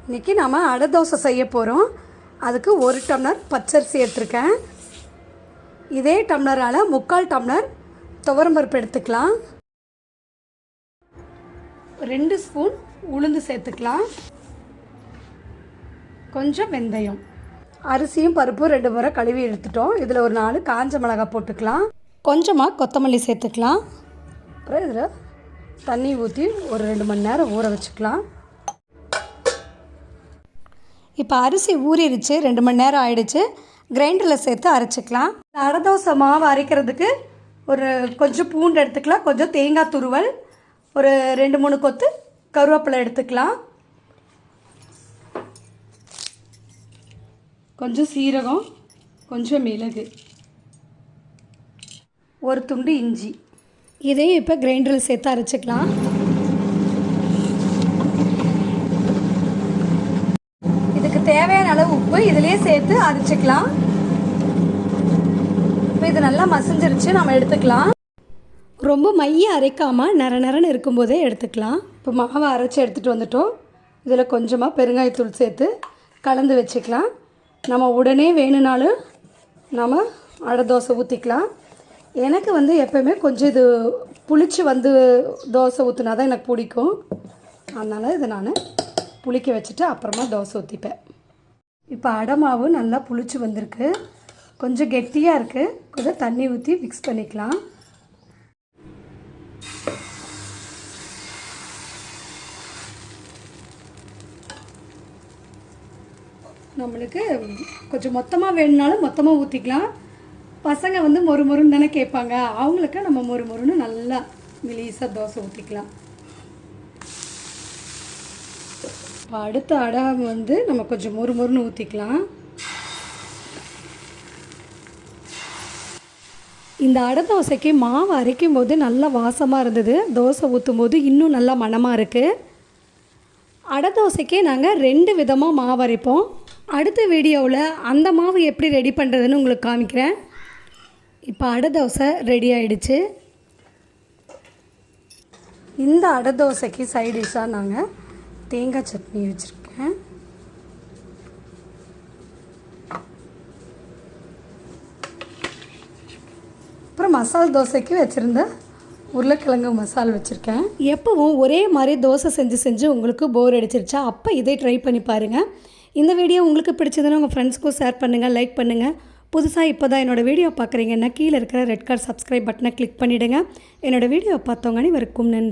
இன்றைக்கி நாம் அடை தோசை செய்ய போகிறோம். அதுக்கு 1 டம்ளர் பச்சரிசி எடுத்துருக்கேன். இதே டம்ளரால் 3/4 டம்ளர் துவரம்பருப்பு எடுத்துக்கலாம். 2 ஸ்பூன் உளுந்து சேர்த்துக்கலாம். கொஞ்சம் வெந்தயம். அரிசியும் பருப்பும் 2 முறை கழுவி எடுத்துட்டோம். இதில் ஒரு 4 காஞ்ச மிளகாய் போட்டுக்கலாம். கொஞ்சமாக கொத்தமல்லி சேர்த்துக்கலாம். அப்புறம் இதில் தண்ணி ஊற்றி ஒரு 2 மணி நேரம் ஊற வச்சுக்கலாம். இப்போ அரிசி ஊறிடுச்சு, 2 மணி நேரம் ஆகிடுச்சு. கிரைண்டரில் சேர்த்து அரைச்சிக்கலாம். அடை தோசை மாவு அரைக்கிறதுக்கு ஒரு கொஞ்சம் பூண்டு எடுத்துக்கலாம். கொஞ்சம் தேங்காய் துருவல், ஒரு 2-3 கொத்து கருவேப்பிலை எடுத்துக்கலாம். கொஞ்சம் சீரகம், கொஞ்சம் மிளகு, ஒரு துண்டு இஞ்சி. இதையும் இப்போ கிரைண்டரில் சேர்த்து அரைச்சிக்கலாம். இதுக்கு தேவையான அளவு உப்பு இதிலே சேர்த்து அரைச்சிக்கலாம். இப்போ இது நல்லா மசிஞ்சிருச்சு, நம்ம எடுத்துக்கலாம். ரொம்ப மைய அரைக்காமல் நரன்னு இருக்கும்போதே எடுத்துக்கலாம். இப்போ மாவை அரைச்சி எடுத்துகிட்டு வந்துட்டோம். இதில் கொஞ்சமாக பெருங்காயத்தூள் சேர்த்து கலந்து வச்சுக்கலாம். நம்ம உடனே வேணும்னாலும் நம்ம அடை தோசை ஊற்றிக்கலாம். எனக்கு எப்போயுமே கொஞ்சம் இது புளிச்சு தோசை ஊற்றினா தான் எனக்கு பிடிக்கும். அதனால் இதை நான் புளிக்க வச்சுட்டு அப்புறமா தோசை ஊற்றிப்பேன். இப்போ அடை மாவு நல்லா புளிச்சு வந்திருக்கு. கொஞ்சம் கெட்டியாக இருக்குது. கொஞ்சம் தண்ணி ஊற்றி மிக்ஸ் பண்ணிக்கலாம். நம்மளுக்கு கொஞ்சம் மொத்தமாக வேணும்னாலும் மொத்தமாக ஊற்றிக்கலாம். பசங்க மொறு மொறுன்னு தானே கேட்பாங்க. அவங்களுக்கு நம்ம மொறு மொறுன்னு நல்லா மெலிசாக தோசை ஊற்றிக்கலாம். இப்போ அடுத்த அடை நம்ம கொஞ்சம் மொறு மொறுன்னு ஊற்றிக்கலாம். இந்த அடை தோசைக்கு மாவு அரைக்கும் போது நல்லா வாசமாக இருந்தது. தோசை ஊற்றும் போது இன்னும் நல்லா மணமாக இருக்குது. அடை தோசைக்கே நாங்கள் 2 விதமாக மாவு அரைப்போம். அடுத்த வீடியோவில் அந்த மாவு எப்படி ரெடி பண்ணுறதுன்னு உங்களுக்கு காமிக்கிறேன். இப்போ அடை தோசை ரெடி ஆகிடுச்சு. இந்த அடை தோசைக்கு சைட் டிஷ்ஷாக நாங்கள் தேங்காய் சட்னி வச்சுருக்கேன். அப்புறம் மசால் தோசைக்கு வச்சுருந்த உருளைக்கிழங்கு மசால் வச்சுருக்கேன். எப்போவும் ஒரே மாதிரி தோசை செஞ்சு உங்களுக்கு போர் அடிச்சிருச்சா, அப்போ இதை ட்ரை பண்ணி பாருங்கள். இந்த வீடியோ உங்களுக்கு பிடிச்சதுன்னா உங்கள் ஃப்ரெண்ட்ஸ்க்கும் ஷேர் பண்ணுங்கள், லைக் பண்ணுங்கள். புதுசாக இப்போ தான் என்னோடய வீடியோ பார்க்குறீங்கன்னா கீழே இருக்கிற ரெட் கலர் சப்ஸ்கிரைப் பட்டனை கிளிக் பண்ணிவிடுங்க. என்னோடய வீடியோ பார்த்தவங்க அனைவருக்கும் நன்றி.